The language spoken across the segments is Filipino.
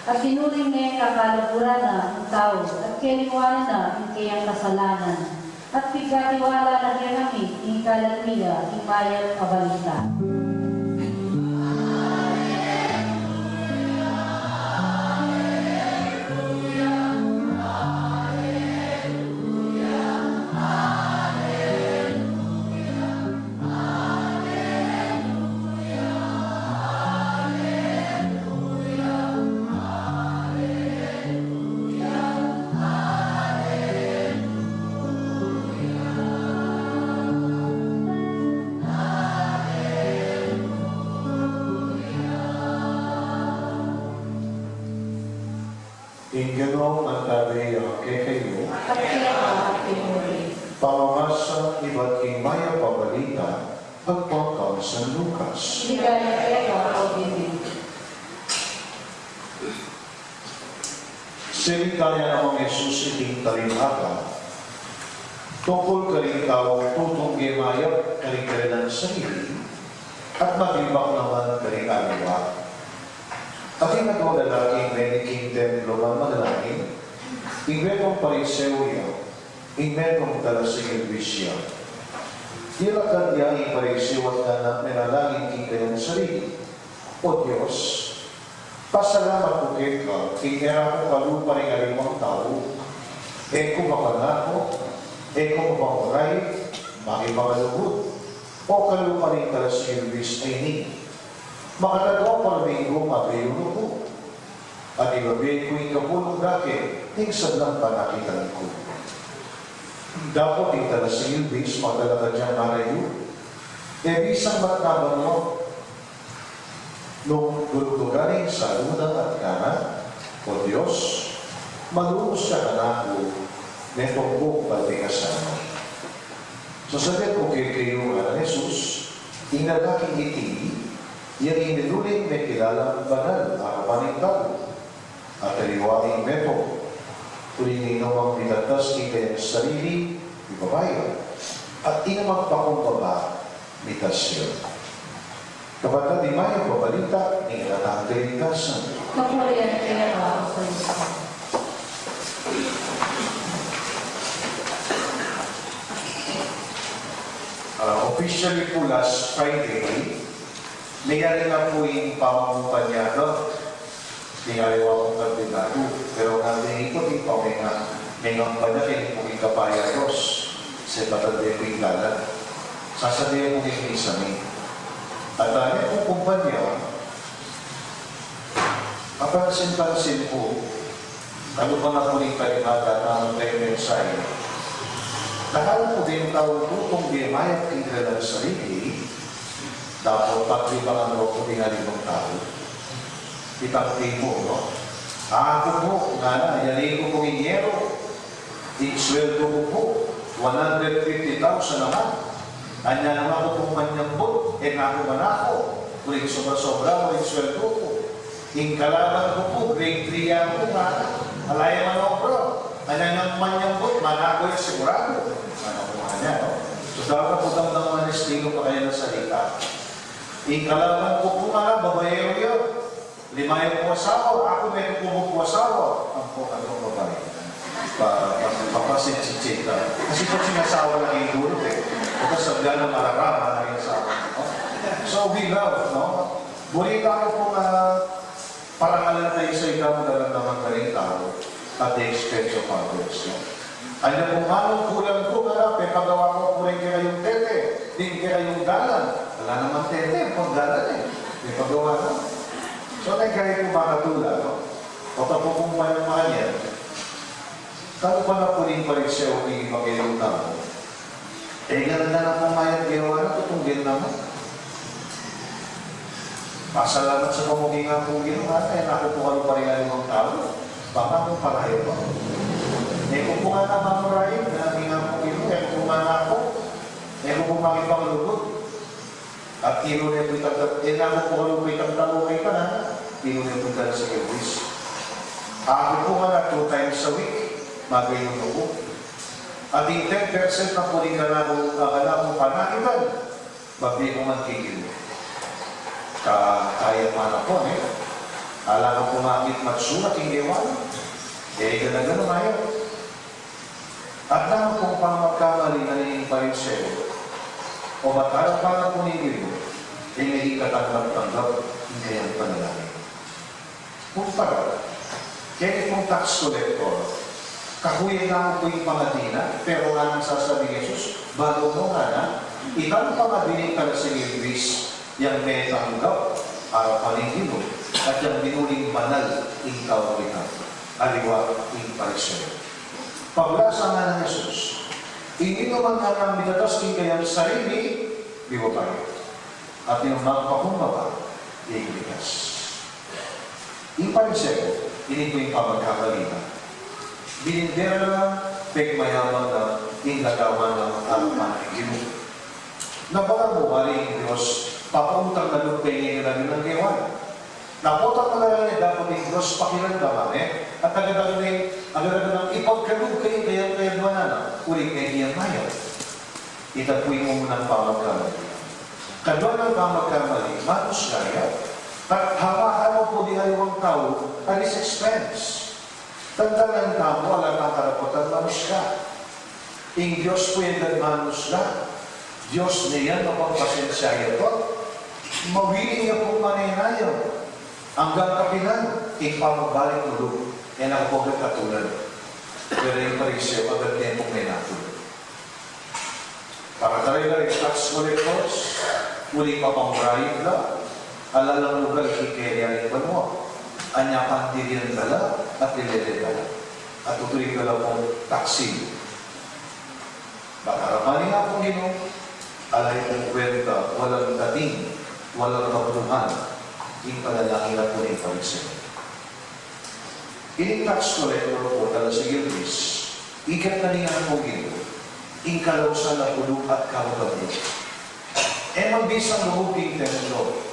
At tinuring niya kakalaburan na ang tao, at kiniwanan na ang kayang kasalanan. At pagkatiwala na niya kami, ang kalalmiya, ang mayat kabalita. Inganong ang tabi ang kekayo, At kaya at pinuri. pamamasa iba't himaya pabalita, pagpangkang San Lucas. Ligaya kaya o bibig. Silikaya namang Jesus iting talinhaga, tungkol karing tawang tutong gimayap karing karilang sarili, at maglibak naman karing aliwa. Aking nagawa lalaking mediking templo ng manalangin, ingretong pariseuya, ingretong talasing ilwisya. Ilakan niya ang pariseu at anak menalangin king kayong sarili. O Diyos, pasalamat ko ka, ingera ko kalupa rin alimang tao, eko mapanako, eko mapanguray, makipangalugod, o kalupa rin talasing ilwis ay ni. Makatagawa pa linggo mabiyuno ko. At ilabay ko yung kapulong dake, tingsan lang panakitan ko. Dapat itala sa ilbis, magdalaga dyan marayo. Bisang matnaban mo, nung gulugluganin sa unang at kanan, O Diyos, malumos ka na ako, netong buong patikasama. So sabi ko kay kayo nga Jesus, inalaking itili, yang ininuling may kilalang banal, harapaning tao, at aliwaing meto, tuling inawang binatas ni kayang sarili, ibabayan, at inamagpakumbaba, mitasyon. Kapag di mayang babalita, ingatang kaligtasan. Kapurian kaya o sa isa. Officially po last Friday, nangyari na po yung pamamumpanyado. Tingaliwa kong kardinado. Pero nandang ikot yung pamingang kini po yung kapayados sa patadya po yung lalan. Sasabihin po yung isami. At dahil po kumpanya, kapansin-pansin po, ano pa na po yung kalimata ng tayo mensahe, nakala po din tawag po kung di mayat kikila ng sarili, dapat paglibangan mo po din alimang tao. Itangti mo, no? Ako po, nga na, yanin ko po inyero, iksweldo ko po, 150,000 naman. Anya naman ako pong manyambot, nga man ako, kuling sobra-sobra, kuling sweldo ko. Yung kalaban ko po, grade 3 ako nga, alaya man ako bro. Anya nang manyambot, manako yung sigurado. Ano po kanya, no? So dapat po daw ng mga estilo pa kayo ng salita. Yung kalaban ko po nga, babayero yun. 5 yung asawa, ako may po asawa. Ang po ano babae. Papasin si Chita. Kasi po sinasawa lang yung dulo eh. Ito sa gano'ng mararama na yung asawa. No? So we love, no? Burita ko po na parangalan tayo sa ikaw na naman ka rin tao at the expense of others. No? Ano kung anong kulang ko, may pagawa ko po rin kaya yung tete, din kaya yung galan. Wala naman tete, pang galan eh. May pagawa na. So, nagkaya po makatula, no? O tapukumpa ng mga yan. Kano pa na po rin siya o magiging tao? Ganda na po mayat ginawa na, tutunggin naman. Pasalamat sa pamuging nga po ginawa, kaya nakupukan pa rin alimang tao. Baka nung palayo pa. Kung po nga na mamurayin, namin nga po ginawa, kaya kung nga na ako, kung po makipanglugod. At kinunay po itagdap, namin po kalong po itagdapokay pa na, kinunay po itagdap sa Elvis. Ako po nga na 2 times a week, magayon ko. At yung 10% na po rin ka na po panakiban, babi ko man kikil. Kaya man ako, Alang ang pumakit matsulat yung ewan. Ganang-ganang ayaw. At naman kung pangmagkamali na niyong pariseo, o matalang pangat mo ninyo, hindi katanggap-tanggap, hindi ang panalangin. Kung para, kaya itong tax collector, kahuyan na ako yung pangadina, pero nga nang sasabi ni Jesus, bago mo nga na, itang pangadinin ka na sa Ibis, yung may tanggap, para paningilo, at yung binuling banal, ikaw rin aliwa, yung pariseo. Paglasa nga ng Jesus, hindi naman nga nang minatasking kayang sarili, biwa tayo. At yung magpakumbaba, iigligas. Yung pariseo, hindi ko yung pamagkakalina. Binindera na, pegmayaman na, inlagawan ng alaman ng Gino. Nabalang bumali yung Diyos, papuntang na doon kayo namin ng Ewan. Napuntang na lang niya dapat yung Diyos pakiramdaman at agad-agad ng ipagkalog kayo kaya na, ulit kayo niyang mayaw. Itapuin mo muna ang pamagkamali. Kadwa ng pamagkamali, manus kaya, at hawa-hawa po di aliwang tao, alis expense. Tandaan ang tamo, alam ang karapotan, manus ka. Ing Diyos po yung manus ka. Diyos niyan, mapagpasensya ito. Mawili niya po maninayaw. Hanggang kapilan, ipamabalik ulo. Yan ang pagkat katulad. Pero yung parisyo, agad niya po may natulad. Para tayo na tax collectors, uli pa pang rayit na, alalang lugar kikaya rin mo. Anya pandirian dala at nililidala. At tutuloy ka lang pong taxi. Baka ramani nga pong Ginoo, alay kong kwenta, walang dating, walang kapuluhan, yung panalangin na po ng parisyo. Ining tax collector po dala sa Gilbis, ikat na niya po Ginoo, ingkalawsan na pulong at kamagablo. Magbisang loob yung templo.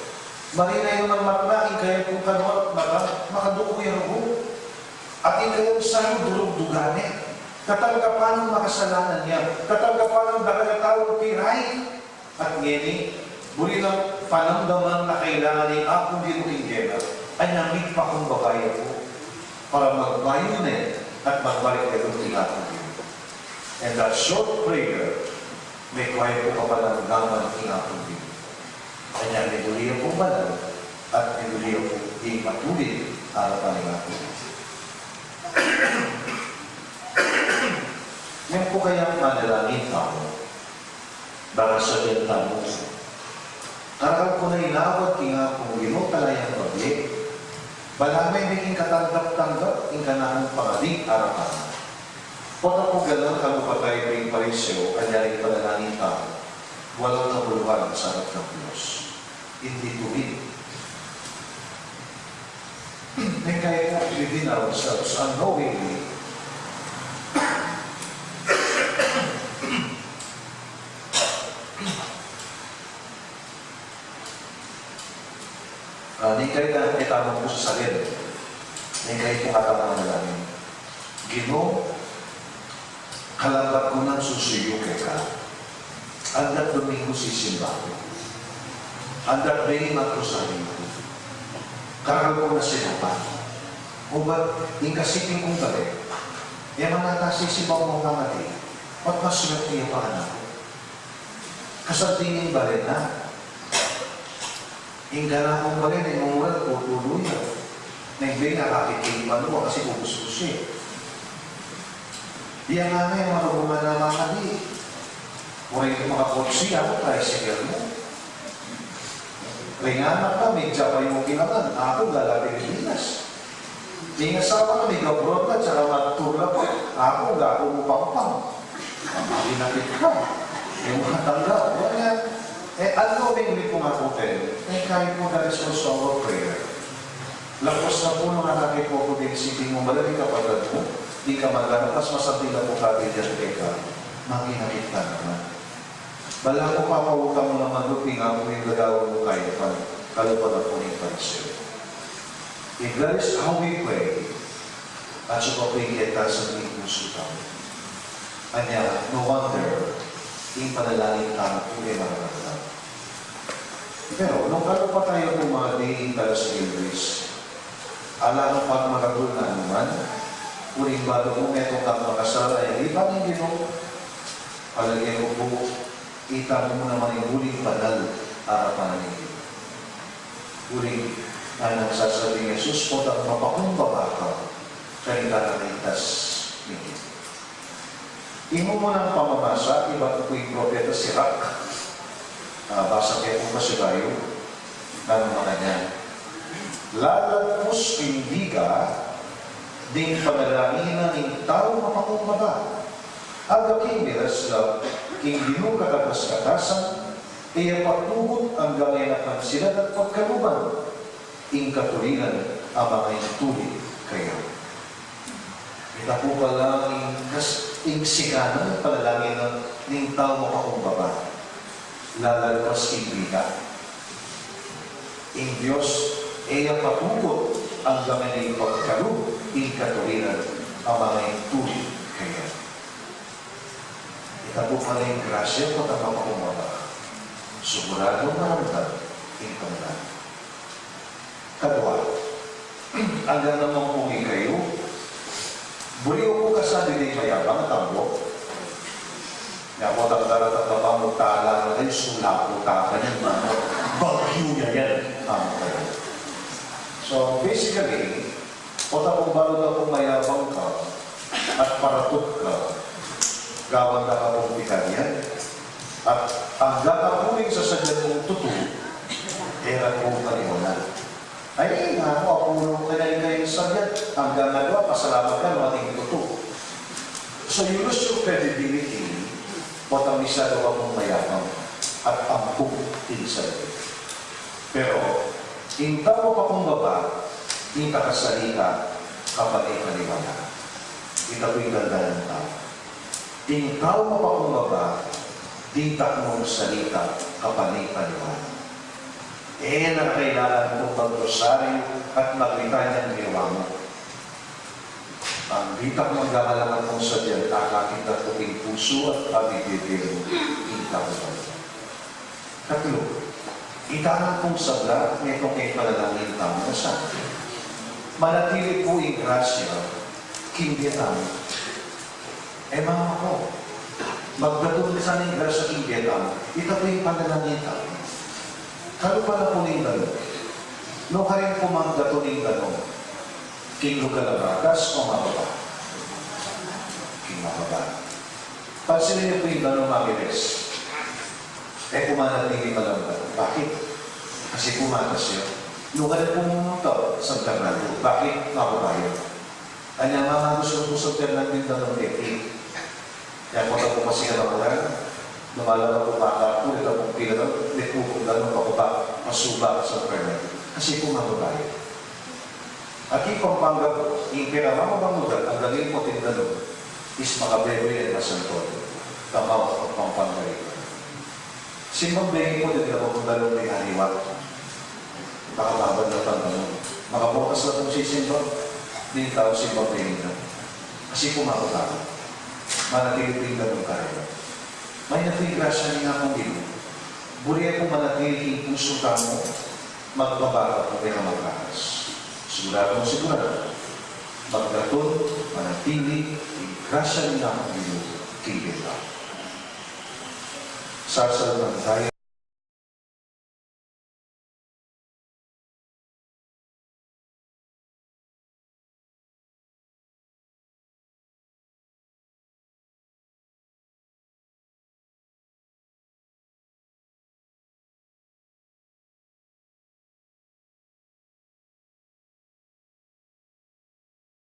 Marina yung magmatnain kaya kung kanwat makaduko yung rubo. At yung sa'yo durug-dugane. Katanggapan ng makasalanan niya. Katanggapan ng dakanatawang piray. At ngini, muli ng panamdaman na kailangan ni akong ginukinggena, ay namig pa kong babae po para magbayo na at magbalik kayo ng tinatong. And that short prayer, may kwayo po kapalangaman tinatong din. Kanya niluliya po banal at niluliya po ipatuloy harapan ng ako. Yan po kaya manalangin tao. Baka sabihin tamo. Karal ko na inawad kinga kung ginukalayang pagli. Balamay naging katanggap-tanggap ang kananong pangaling harapan. Pota po gano'n kalupatay ko yung parisyo, kanyaring panalangin tao. Walang nabuluhan sa harap ng Diyos. Hindi tuwid. May kaya na within ourselves, unknowingly, hindi kayo na itamang po sa salin. Hindi kayo po katamang namin. Ginoo, kalabat ko ng susuyo ka. Andat domingo sisimba ko. Andat rin ang rosaryo ko. Karal ko na sinapa. O ba't yung kasipin kong balik? Yung mga nasisibaw mong kamali, ba't masulat niya pa anak ko? Kasaltingin balik na. Yung gana kong balik, yung mumulat ko, tuluyan. Nagbay nakakikilipan mo kasi pupus-pus eh. Diyan nga yung mga bunga na makali. Kung ito makapotsi, ako tricycle mo. May anak ka, may tsapa yung kinaman. Ako, lalaki Pilipinas. May asawa ka, may gabrot ka, tsaka matula pa. Ako, gago mo pang-pang. Ginapit ka. Yung mga tangga. Ano may ulit kong ako, kahit mo na rin sa of prayer. Lakos na po nung nakakit mo ko din isipin mo, malaki kapatid mo, di ka magana, tas masabi na po kati dyan ka, makinakit ka naman. Bala ko papawuta mo naman doon, nga mo yung gagawin mo kayo pa, kalupa na po yung pansyo. If that is how we pray, at sa papikita sa mga puso tao. Kanya, no wonder, yung panalangin tama po yung mga Pero, nung kalupa tayo po mga diin tala sa English, alam pag magagul na naman, kuning bago kung metong kang makasal ay liban ng Ginoo, palagay ko po, itang mo naman yung huling panal harapan ng Ginoo. Huling na nagsasabi ng Jesus po ang mapakumbaba ka, kanila na itas ninyo. Imo mo ng pamamasa, iba ko yung propeta si Rak. Basa kayo kung masigayo, ng mga niya. Lalagpos hindi ka, ding panalangin ng tao mapakumbaba. Aga king mirasla, king dinu katakas-katasan, iya patugot ang gamay na pansilan at pagkaluban, ing katulinan ang mga intuloy kayo. Kita po pala ing sikanan ng panalangin ng tao mapakumbaba. Lalagpas hindi ka. Ing Diyos, iya patugot ang gamay ng pagkaluban, ing katulinan ang mga intuloy kayo. Kita po pala yung grasya po ang mapakumbaba. Sigurado maramdaman ing panalangin. Kadua, hanggang namang pumi kayo, buriw ko kasali din mayabang tambo. Nga po tagdarat at napamong tala na rin, sulapo ka yung mga bagyo niya yan. So basically, o tapong balo na kung mayabang ka at paratot ka, gawang na kapong pikanyan. At ang gatapunin sa sadyan mong tutup, era kong kaniwanan. Ay, nga ako, apulong ka na yung kayong sadyan. Hanggang nagawa, pasalamat ka, mating tutup. So you lose your credibility, o tamisado akong mayabang at ampung tinsan. Pero, hinta mo pa kong baba, hinta ka salita, kapatid kaniwala. Ito po'y ganda ng tao. Hinta mo pa kong baba, hinta mong salita, kapatid kaniwala. Na kailangan mong mag-rosaryo at magrita ng ginawa mo. Ang bitak magkakalaman mong sa diyan, akakit at kuming puso at pabibibiro, kita ko ba? Katlo, itangan kong sabla, netong kay panalangin tamo na sa manatili po yung grasya, kimbiatan. Mga ko, magdatong sa ng grasya kimbiatan, ito po yung panalangin tamo. Kalo pala po ng gano'n, no ka rin pumanggato ng gano'n, king Lugalabagas o mababa? King mababa. Pansinin niyo po yung gano'ng magilis. Pumanatili pa lang ba? Bakit? Kasi pumatas yun. Lugar po pumunta sa Bernardo. Bakit? Mababa yun. Kanya mga gusto po sa Bernardo yung gano'ng epi. Kaya po na po kasi kalabalan, lumalala po baka po, ito pong pila daw, hindi po kung gano'ng pababa, masuba sa Bernardo. Kasi po mababa yun. At yung Pampanga po, yung pinamamabangudan, ang galing mo tindalo, is Makabebe at Masanton. Tamaw at Pampanga rin. Simbang bengin po, dito na po dalong may haliwat. Nakababad na tanong. Makapotas na po si Simbang, hindi tao simbang bengin na. Kasi pumakot manatili po yung dalong karera. May natin grasya niya akong dito. Buriya po manatili yung puso ka mo, magbabaga po kayo na maglakas. Sigurado, magdaton, manatili, grasya nila ang iyong kibig. Sasal ng tayo.